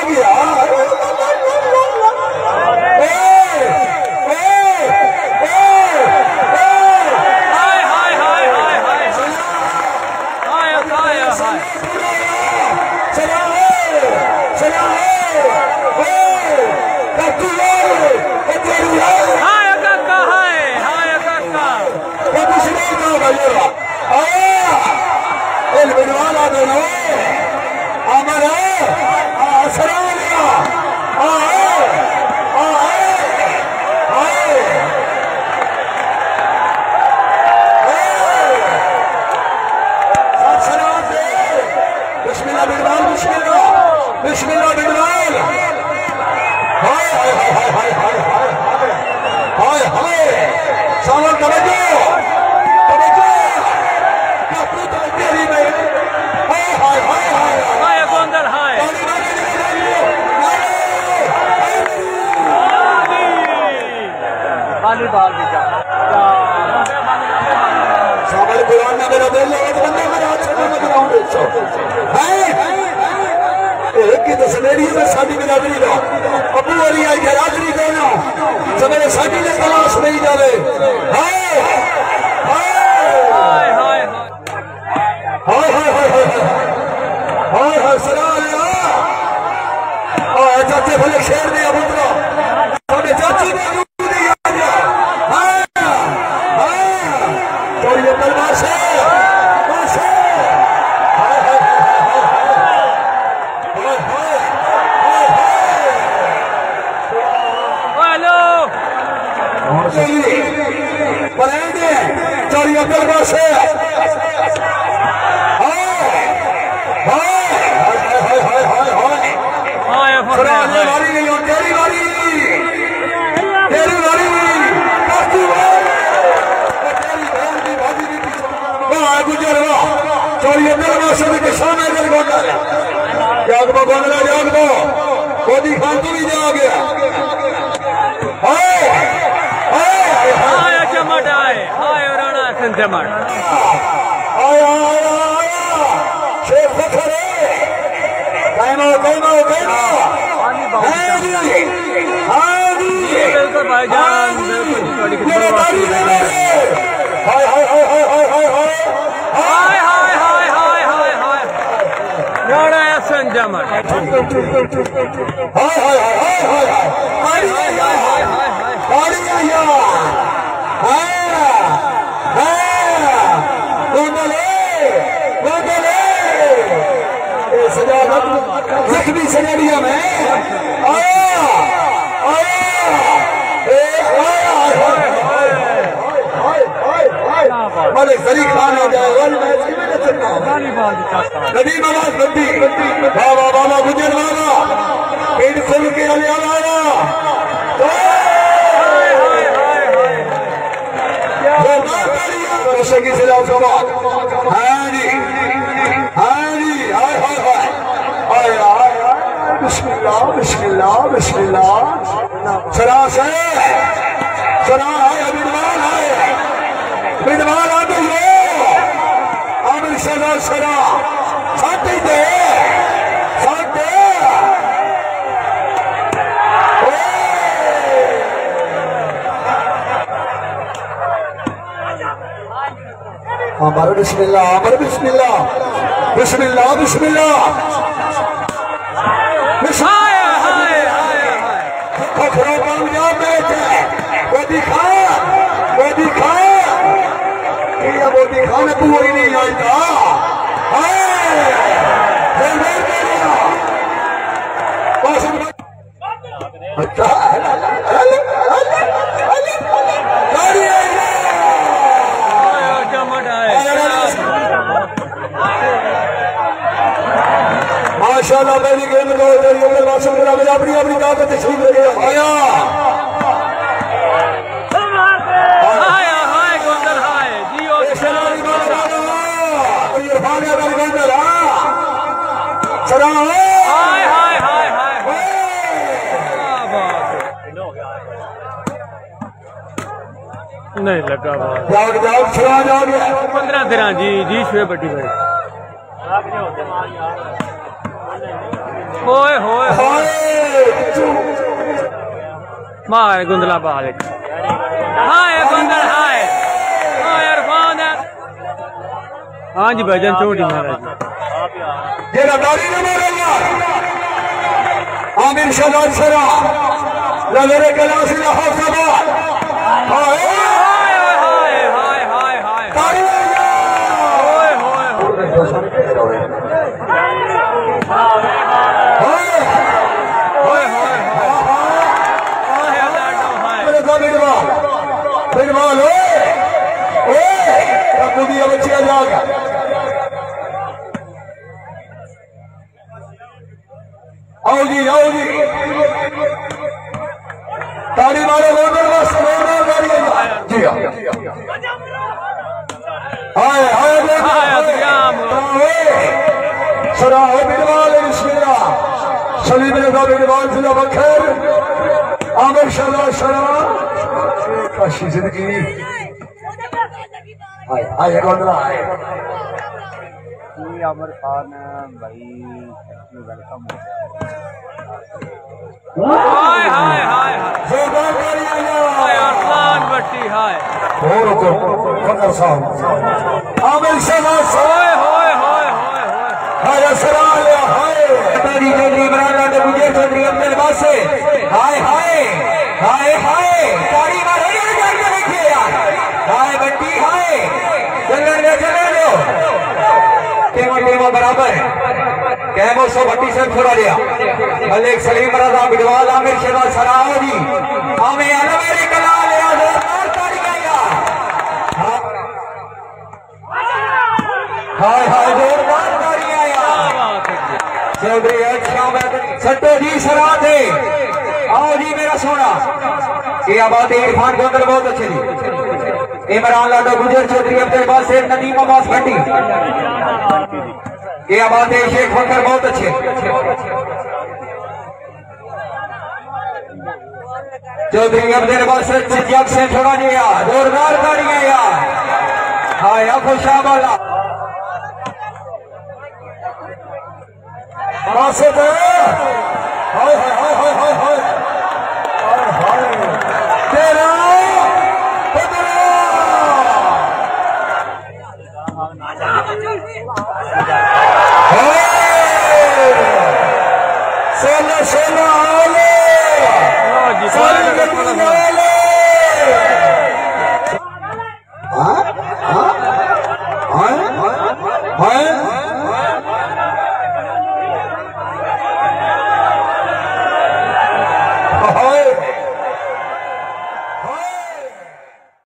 गया नहीं लगा 15 13 जी जी शुए बटी भाई ओए होए मार गुंदला बाल हाय गुंदल हाय इरफान हाँ जी भजन छोटी महाराज ये रदारी ने मारेगा आमिर शहजाद सरा लवेरे कलासी लाहौसाबाद हाय हाय हाय हाय हाय तारी ओए होए बिरबाल ओए बच्चिया जागा आओ जी ताड़ी मारो जी सरा बिरबाल सलीम बिरबाल जिला बखैर आमिर शहजाद सरा काशी जिंदगी आए आमिर खान भाई वेलकम हाय हाय हाय हाय अरसान भट्टी हाय आमिर शहजाद ओए होए होए होए हाय सराल हाय तारी चौधरी इमरान लाल मुझे चौधरी अब्दुल बासे हाय हाय हाय हाय तारी मारो करके देखिए यार हाय बट्टी हाय चले लो टेमा बराबर कैमो सो भट्टी से छोड़ा लिया मलिक सलीम रजा बिडवाल आमिर शहजाद सराओ जी हमें अलवेरे कला लिया जोरदार ताड़ी गया हाय हाय जोरदार ताड़ी आया चौधरी अच्छा मैं सट्टो जी सरा थे आओ जी मेरा सोना ये आबाद इरफान के अंदर बहुत अच्छे जी इमरान लाडो गुजर चौधरी अब्दुल बासिर नदीम अब्बास भट्टी ये आबाद शेख फकर बहुत अच्छे चौधरी अब्दुल बासिर सिद्दीक से छोड़ा दिया जोरदार ताड़ियां यार हाय खुशा वाला हाय हाय हाय हाय हाय हाय तेरा हाय